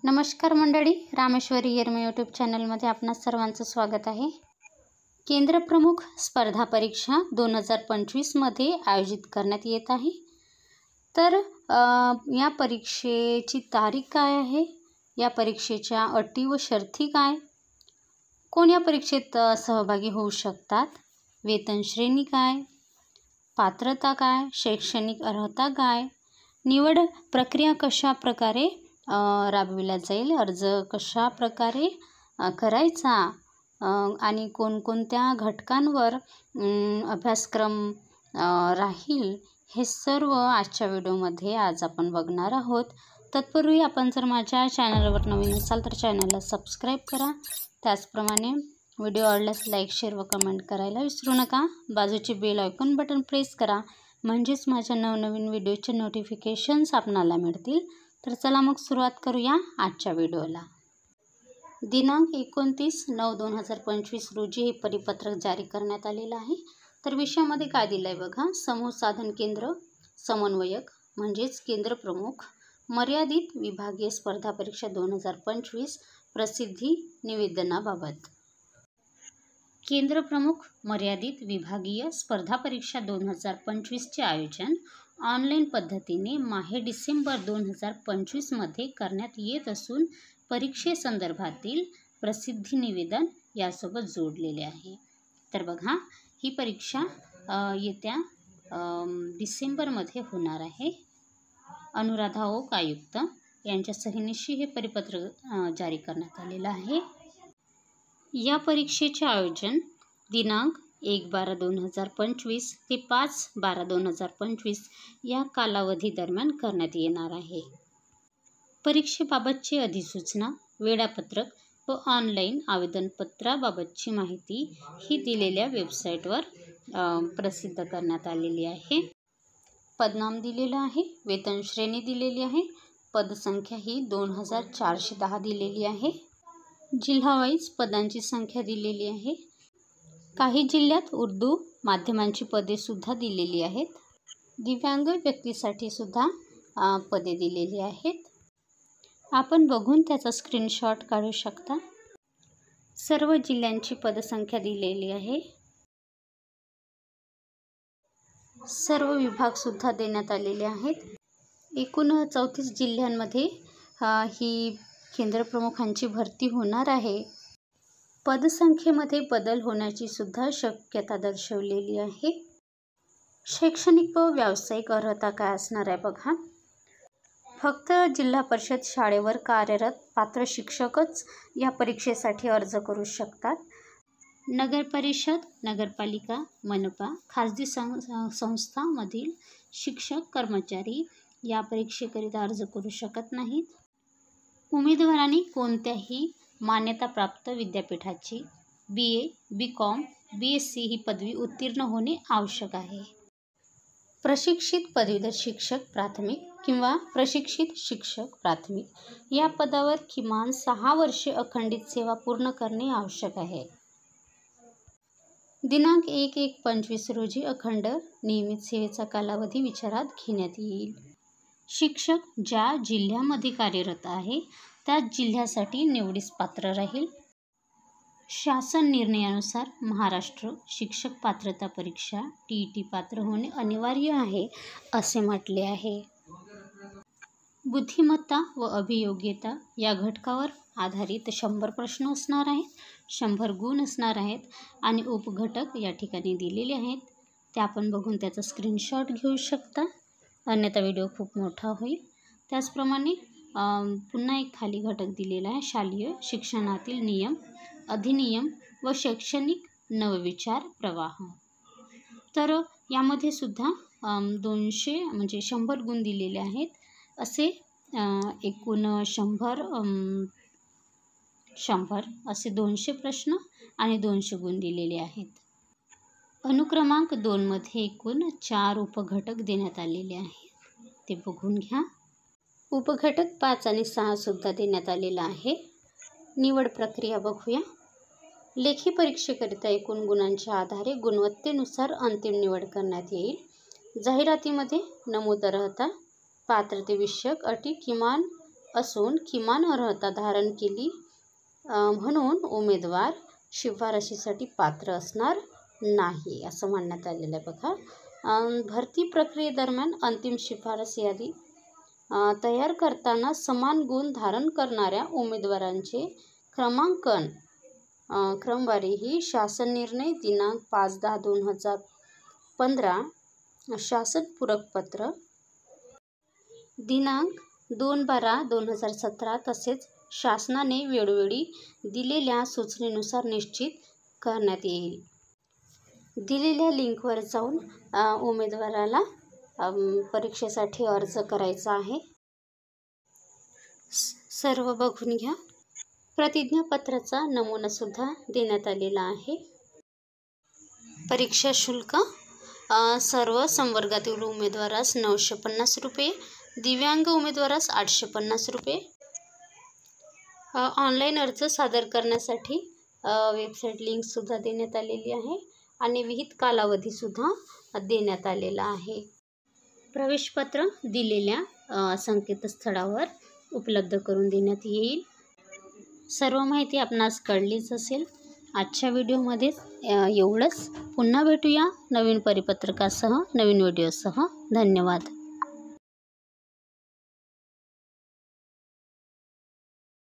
नमस्कार मंडळी, रामेश्वरी येरमे यूट्यूब चॅनलमध्ये आपणा सर्वांचं स्वागत आहे। केंद्र प्रमुख स्पर्धा परीक्षा 2025 मध्ये आयोजित करण्यात येत आहे। तर या परीक्षेची तारीख काय आहे, या परीक्षेच्या अटी व शर्ती काय, कोण या परीक्षेत सहभागी होऊ शकतात, वेतन श्रेणी काय, पात्रता काय, शैक्षणिक अर्हता काय, निवड प्रक्रिया कशा प्रकारे राबविला जाईल, अर्ज कशा प्रकारे करायचा आणि कोणकोणत्या घटकांवर अभ्यासक्रम राहील, हे सर्व आजच्या व्हिडिओमध्ये आज आपण बघणार आहोत। तत्पूर्वी आपण जर माझ्या चॅनलवर नवीन असाल तर चॅनलला सबस्क्राईब करा। त्याचप्रमाणे व्हिडिओ आवडल्यास लाईक, शेअर व कमेंट करायला विसरू नका। बाजूचे बेल आयकॉन बटन प्रेस करा, म्हणजेच माझ्या नवनवीन व्हिडिओचे नोटिफिकेशन्स आपणाला मिळतील। तर चला मग सुरुवात करूया आजच्या व्हिडिओला। दिनांक 29/9/2025 रोजी हे परिपत्रक जारी करण्यात आलेलं आहे। तर विषयामध्ये काय दिलं आहे बघा, समूह साधन केंद्र समन्वयक म्हणजेच केंद्र प्रमुख मर्यादित विभागीय स्पर्धा परीक्षा 2025 प्रसिद्धी निवेदनाबाबत। केंद्र प्रमुख मर्यादित विभागीय स्पर्धा परीक्षा 2025 चे आयोजन ऑनलाईन पद्धतीने माहे डिसेंबर 2025 मध्ये करण्यात येत असून परीक्षेसंदर्भातील प्रसिद्धी निवेदन यासोबत जोडलेले आहे। तर बघा, ही परीक्षा येत्या डिसेंबरमध्ये होणार आहे। अनुराधा ओक आयुक्त यांच्या सहीनिशी हे परिपत्रक जारी करण्यात आलेलं आहे। या परीक्षेचे आयोजन दिनांक 1/12/2025 ते 5/12/2025 या कालावधी दरम्यान करण्यात येणार आहे। परीक्षेबाबतची अधिसूचना, वेळापत्रक व ऑनलाईन आवेदनपत्राबाबतची माहिती ही दिलेल्या वेबसाईटवर प्रसिद्ध करण्यात आलेली आहे। पदनाम दिलेलं आहे, वेतन श्रेणी दिलेली आहे, पदसंख्या ही 2410 दिलेली आहे। जिल्हावाईज पदांची संख्या दिलेली आहे। काही जिल्ह्यात उर्दू माध्यमांची पदे सुद्धा दिलेली आहेत। दिव्यांग व्यक्तीसाठी सुद्धा पदे दिलेली आहेत। आपण बघून त्याचा स्क्रीनशॉट काढू शकता। सर्व जिल्ह्यांची पदसंख्या दिलेली आहे। सर्व विभाग सुद्धा देण्यात आलेले आहेत। एकूण 34 जिल्ह्यांमध्ये ही केंद्र प्रमुखांची भरती होणार आहे। पदसंख्येमध्ये बदल होण्याची सुद्धा शक्यता दर्शवलेली आहे। शैक्षणिक व व्यावसायिक अर्हता काय असणार आहे बघा, फक्त जिल्हा परिषद शाळेवर कार्यरत पात्र शिक्षकच या परीक्षेसाठी अर्ज करू शकतात। नगर परिषद, नगरपालिका, मनपा, खाजगी संस्थांमधील शिक्षक कर्मचारी या परीक्षेकरिता अर्ज करू शकत नाहीत। उमेदवारांनी कोणत्याही मान्यताप्राप्त विद्यापीठाची BA, BCom, BSc ही पदवी उत्तीर्ण होणे आवश्यक आहे। प्रशिक्षित पदवीधर शिक्षक प्राथमिक किंवा प्रशिक्षित शिक्षक प्राथमिक या पदावर किमान 6 वर्षे अखंडित सेवा पूर्ण करणे आवश्यक आहे। दिनांक 1/1/25 रोजी अखंड नियमित सेवेचा कालावधी विचारात घेण्यात येईल। शिक्षक ज्या जिल्ह्यामध्ये कार्यरत आहे त्याच जिल्ह्यासाठी निवडीस पात्र राहील। शासन निर्णयानुसार महाराष्ट्र शिक्षक पात्रता परीक्षा TET पात्र होणे अनिवार्य आहे असे म्हटले आहे। बुद्धिमत्ता व अभियोग्यता या घटकावर आधारित 100 प्रश्न असणार आहेत, 100 गुण असणार आहेत आणि उपघटक या ठिकाणी दिलेले आहेत। ते आपण बघून त्याचा स्क्रीनशॉट घेऊ शकता, अन्यथा व्हिडिओ खूप मोठा होईल। त्याचप्रमाणे पुन्हा एक खाली घटक दिलेला आहे, शालेय शिक्षणातील नियम, अधिनियम व शैक्षणिक नवविचार प्रवाह। तर यामध्ये सुद्धा 200 म्हणजे 100 गुण दिलेले आहेत। असे एकूण 100 असे 200 प्रश्न आणि 200 गुण दिलेले आहेत। अनुक्रमांक 2 मध्ये एकूण 4 उपघटक देण्यात आलेले आहेत, ते बघून घ्या। उपघटक 5 आणि 6 सुद्धा देण्यात आलेला आहे। निवड प्रक्रिया बघूया। लेखी परीक्षेकरिता एकूण गुणांच्या आधारे गुणवत्तेनुसार अंतिम निवड करण्यात येईल। जाहिरातीमध्ये नमूद अर्हता, पात्रतेविषयक अटी किमान असून किमान अर्हता धारण केली म्हणून उमेदवार शिफारशीसाठी पात्र असणार नाही असं म्हणण्यात आलेलं आहे. बघा, भरती प्रक्रियेदरम्यान अंतिम शिफारस यादी तयार करताना समान गुण धारण करणाऱ्या उमेदवारांचे क्रमवारी ही शासन निर्णय दिनांक 5/10/2015, शासन पूरक पत्र दिनांक 2/12/2017 तसेच शासनाने वेळोवेळी दिलेल्या सूचनेनुसार निश्चित करण्यात येईल. दिलेल्या लिंकवर जाऊन उमेदवाराला परीक्षेसाठी अर्ज करायचा आहे. सर्व बघून घ्या. प्रतिज्ञापत्राचा नमुनासुद्धा देण्यात आलेला आहे. परीक्षा शुल्क सर्व संवर्गातील उमेदवारास 950 रुपये, दिव्यांग उमेदवारास 850 रुपये. ऑनलाईन अर्ज सादर करण्यासाठी वेबसाईट लिंकसुद्धा देण्यात आलेली आहे आणि विहित कालावधीसुद्धा देण्यात आलेला आहे. प्रवेशपत्र दिलेल्या संकेतस्थळावर उपलब्ध करून देण्यात येईल. सर्व माहिती आपणास कळलीच असेल. आजच्या व्हिडिओमध्ये एवढंच. पुन्हा भेटूया नवीन परिपत्रकासह, नवीन व्हिडिओसह. धन्यवाद.